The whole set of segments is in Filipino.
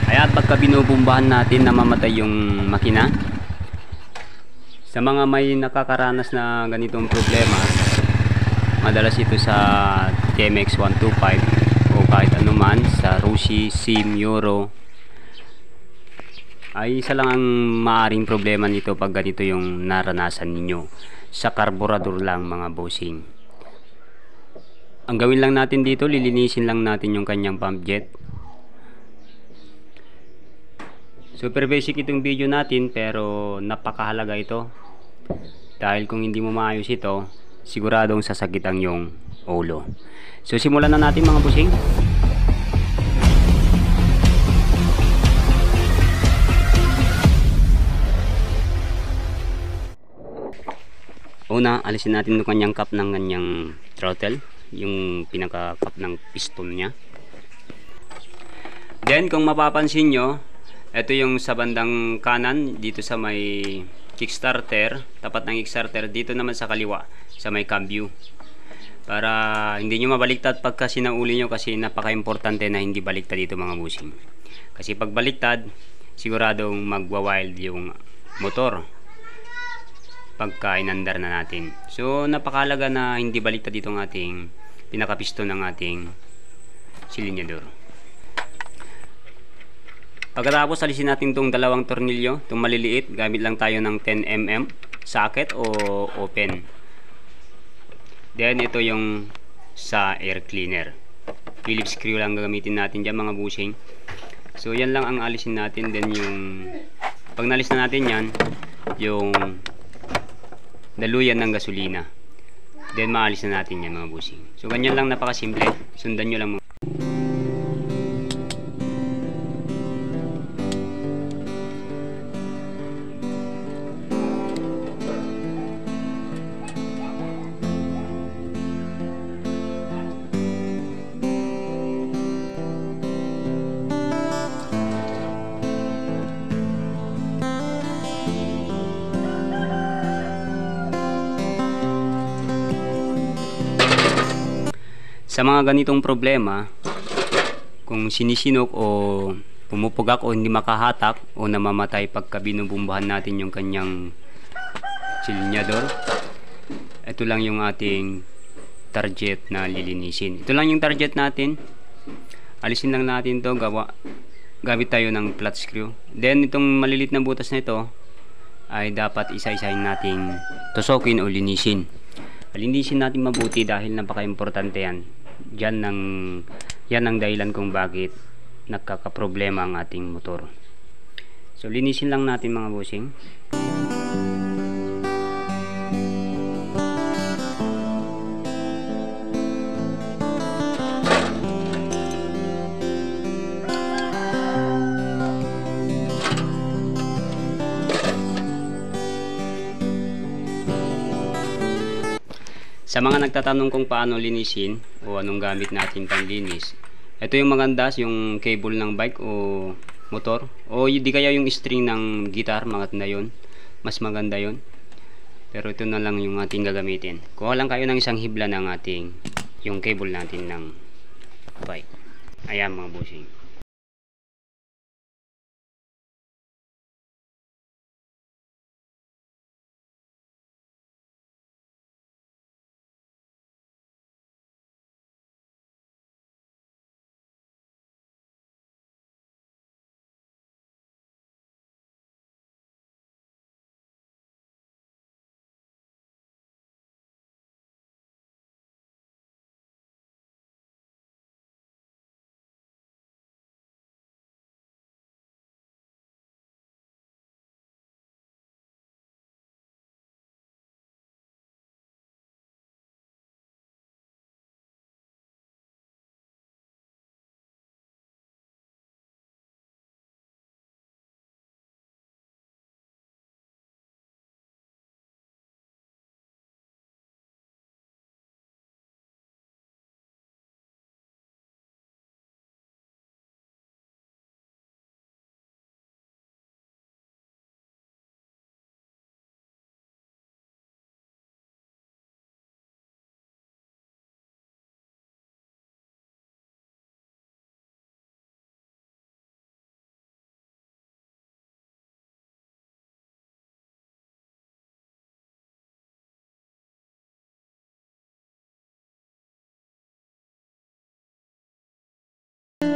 Ayan, pagka binubumbahan natin namamatay yung makina. Sa mga may nakakaranas na ganitong problema, madalas ito sa TMX 125 o kahit anuman sa Rusi, Sim, Euro, ay isa lang ang maaring problema nito pag ganito yung naranasan ninyo. Sa karburador lang mga bossing. Ang gawin lang natin dito, lilinisin lang natin yung kanyang pump jet. Super basic itong video natin pero napakahalaga ito. Dahil kung hindi mo maayos ito, siguradong sasakit ang yung ulo. So simulan na natin mga busing. Una, alisin natin yung kanyang cap ng kanyang throttle, yung pinaka cap ng piston niya. Then kung mapapansin nyo, ito yung sa bandang kanan dito sa may kickstarter, tapat ng kickstarter, dito naman sa kaliwa sa may cambio, para hindi nyo mabaliktad pagka sinauli nyo, kasi napaka-importante na hindi baliktad dito mga busing. Kasi pag baliktad, siguradong magwa-wild yung motor pagka inandar na natin. So napakahalaga na hindi baliktad dito ang ating pinakapiston ng ating silinyador. Pagkatapos alisin natin itong dalawang tornilyo, itong maliliit, gamit lang tayo ng 10mm socket o open. Then ito yung sa air cleaner, Phillips screw lang gagamitin natin dyan mga busing. So yan lang ang alisin natin. Then yung pag nalis na natin yan, yung daluyan ng gasolina, then maalis na natin yan mga busing. So ganyan lang, napakasimple, sundan nyo lang mga. Sa mga ganitong problema, kung sinisinok o pumupugak o hindi makahatak o namamatay pagka binubumbahan natin yung kanyang silinyador, ito lang yung ating target na lilinisin. Ito lang yung target natin. Alisin lang natin to, gamit tayo ng flat screw. Then itong malilit na butas na ito ay dapat isa-isahin nating tusokin o linisin. Linisin natin mabuti dahil napaka-importante yan. Yan ang dahilan kung bakit nagkakaproblema ang ating motor. So linisin lang natin mga bossing. Sa mga nagtatanong kung paano linisin o anong gamit natin panglinis, ito yung maganda, yung cable ng bike o motor, o di kaya yung string ng guitar, maganda yun, mas maganda yun. Pero ito na lang yung ating gagamitin. Kuha lang kayo ng isang hibla ng ating yung cable natin ng bike. Ayan mga bossing. Etong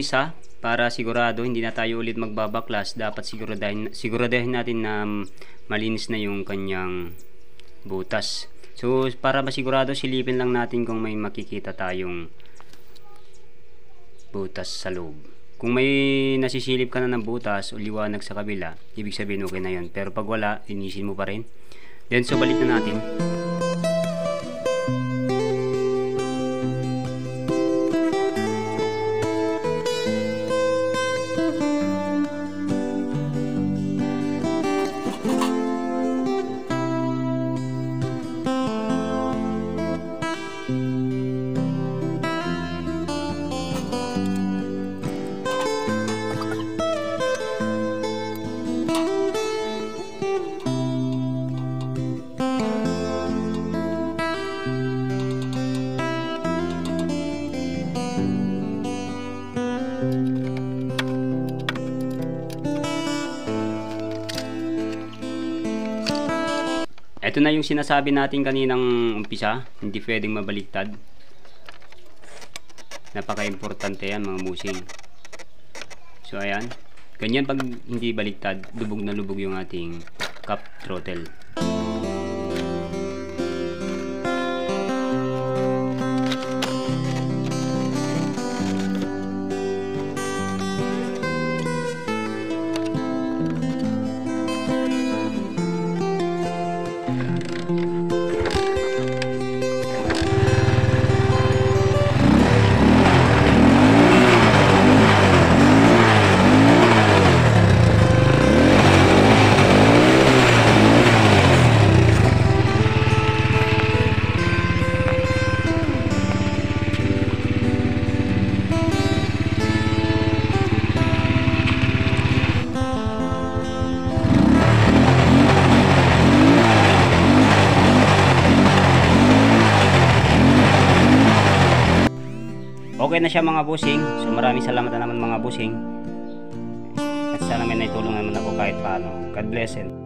isa, para sigurado hindi na tayo ulit magbabaklas, dapat siguradahin natin na malinis na yung kanyang butas. So para masigurado, silipin lang natin kung may makikita tayong butas sa loob. Kung may nasisilip ka na ng butas o liwanag sa kabila, ibig sabihin okay na yun. Pero pag wala, linisin mo pa rin. Then so balik na natin. Ito na yung sinasabi natin kaninang umpisa, hindi pwedeng mabaliktad. Napaka-importante yan mga busing. So ayan, ganyan pag hindi baliktad, lubog na lubog yung ating cup throttle. Okay na siya mga busing. So maraming salamat na naman mga busing. At sana may naitulong naman ako kahit paano. God bless and